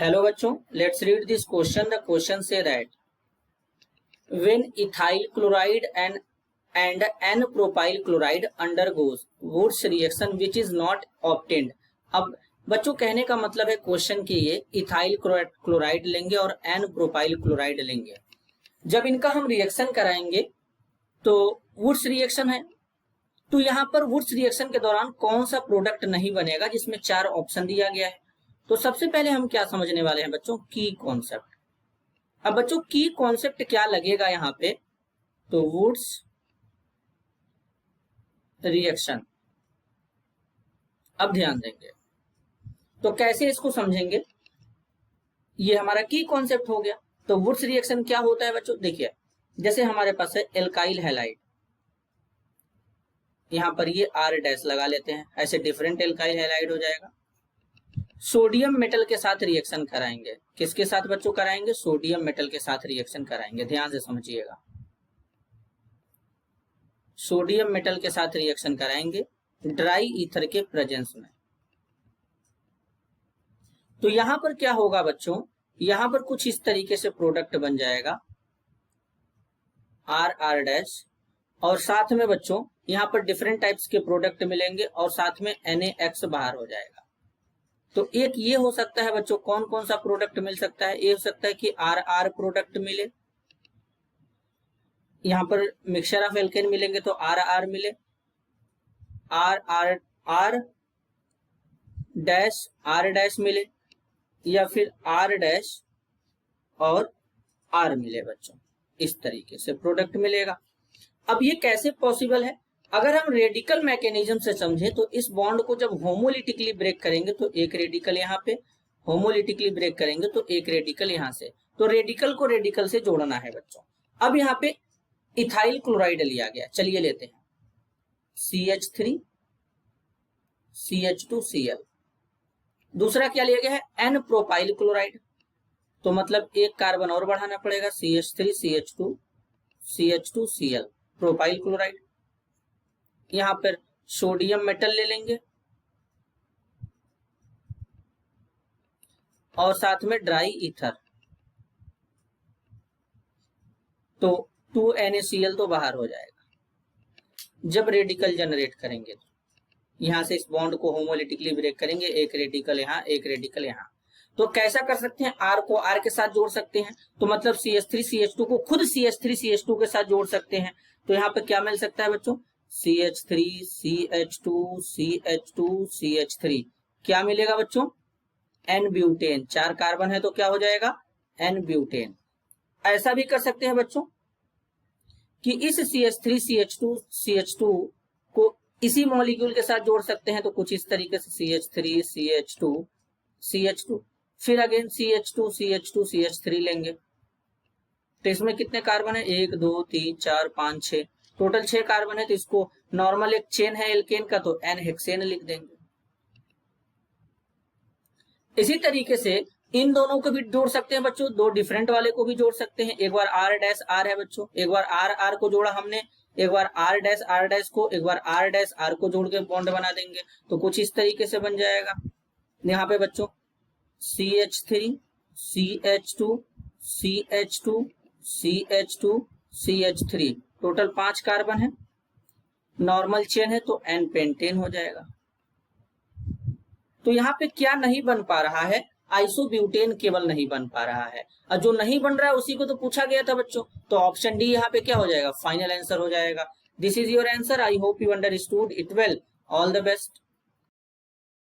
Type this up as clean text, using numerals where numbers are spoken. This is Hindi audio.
हेलो बच्चों, let's read this question. The question says that when ethyl chloride and n propyl chloride undergoes Wurtz reaction which is not obtained. अब बच्चों कहने का मतलब है क्वेश्चन की ये इथाइल क्लोराइड लेंगे और एन प्रोपाइल क्लोराइड लेंगे। जब इनका हम रिएक्शन कराएंगे तो वुड्स रिएक्शन है, तो यहाँ पर वुड्स रिएक्शन के दौरान कौन सा प्रोडक्ट नहीं बनेगा, जिसमें 4 ऑप्शन दिया गया है। तो सबसे पहले हम क्या समझने वाले हैं बच्चों, की कॉन्सेप्ट। अब बच्चों की कॉन्सेप्ट क्या लगेगा यहाँ पे, तो वुड्स रिएक्शन। अब ध्यान देंगे तो कैसे इसको समझेंगे, ये हमारा की कॉन्सेप्ट हो गया। तो वुड्स रिएक्शन क्या होता है बच्चों, देखिए जैसे हमारे पास है एल्काइल हैलाइड, यहां पर ये R डैश लगा लेते हैं, ऐसे डिफरेंट एल्काइल हैलाइड हो जाएगा। सोडियम मेटल के साथ रिएक्शन कराएंगे, किसके साथ बच्चों कराएंगे, सोडियम मेटल के साथ रिएक्शन कराएंगे, ध्यान से समझिएगा। सोडियम मेटल के साथ रिएक्शन कराएंगे ड्राई ईथर के प्रेजेंस में। तो यहां पर क्या होगा बच्चों, यहां पर कुछ इस तरीके से प्रोडक्ट बन जाएगा R डैश, और साथ में बच्चों यहां पर डिफरेंट टाइप्स के प्रोडक्ट मिलेंगे और साथ में NaX बाहर हो जाएगा। तो एक ये हो सकता है बच्चों, कौन कौन सा प्रोडक्ट मिल सकता है, ये हो सकता है कि RR प्रोडक्ट मिले, यहां पर मिक्सचर ऑफ एल्केन मिलेंगे तो RR मिले, R डैश मिले, या फिर R डैश और R मिले बच्चों, इस तरीके से प्रोडक्ट मिलेगा। अब ये कैसे पॉसिबल है, अगर हम रेडिकल मैकेनिज्म से समझें तो इस बॉन्ड को जब होमोलिटिकली ब्रेक करेंगे तो एक रेडिकल यहाँ पे, होमोलिटिकली ब्रेक करेंगे तो एक रेडिकल यहाँ से, तो रेडिकल को रेडिकल से जोड़ना है बच्चों। अब यहाँ पे इथाइल क्लोराइड लिया गया, चलिए लेते हैं CH3 CH2Cl। दूसरा क्या लिया गया है, N प्रोपाइल क्लोराइड, तो मतलब एक कार्बन और बढ़ाना पड़ेगा, CH3 CH2 CH2Cl propyl chloride. यहां पर सोडियम मेटल ले लेंगे और साथ में ड्राई ईथर, तो 2NaCl तो बाहर हो जाएगा। जब रेडिकल जनरेट करेंगे तो यहां से इस बॉन्ड को होमोलिटिकली ब्रेक करेंगे, एक रेडिकल यहां एक रेडिकल यहां। तो कैसा कर सकते हैं, R को R के साथ जोड़ सकते हैं, तो मतलब CH3 CH2 को खुद CH3 CH2 के साथ जोड़ सकते हैं। तो यहाँ पे क्या मिल सकता है बच्चों, CH3 CH2 CH2 CH3, क्या मिलेगा बच्चों, N ब्यूटेन, 4 कार्बन है तो क्या हो जाएगा, N ब्यूटेन। ऐसा भी कर सकते हैं बच्चों कि इस CH3 CH2 को इसी मॉलिक्यूल के साथ जोड़ सकते हैं, तो कुछ इस तरीके से CH3 CH2 फिर अगेन CH2 CH3 लेंगे। तो इसमें कितने कार्बन है, 1 2 3 4 5 6, टोटल 6 कार्बन है। तो इसको नॉर्मल एक चेन है एल्केन का, तो N हेक्सेन लिख देंगे। इसी तरीके से इन दोनों को भी जोड़ सकते हैं बच्चों, दो डिफरेंट वाले को भी जोड़ सकते हैं। एक बार R डैश R है बच्चों, एक बार R को जोड़ा हमने, एक बार R डैश को, एक बार R डैश R को जोड़ के बॉन्ड बना देंगे, तो कुछ इस तरीके से बन जाएगा। यहाँ पे बच्चों CH3 CH2 CH2 CH2 CH3, total 5 carbon है, नॉर्मल चेन है तो N पेंटेन हो जाएगा। तो यहाँ पे क्या नहीं बन पा रहा है, आइसोब्यूटेन केवल नहीं बन पा रहा है, और जो नहीं बन रहा है उसी को तो पूछा गया था बच्चों। तो ऑप्शन डी यहाँ पे क्या हो जाएगा, फाइनल आंसर हो जाएगा। This is your answer. I hope you understood it well. All the best.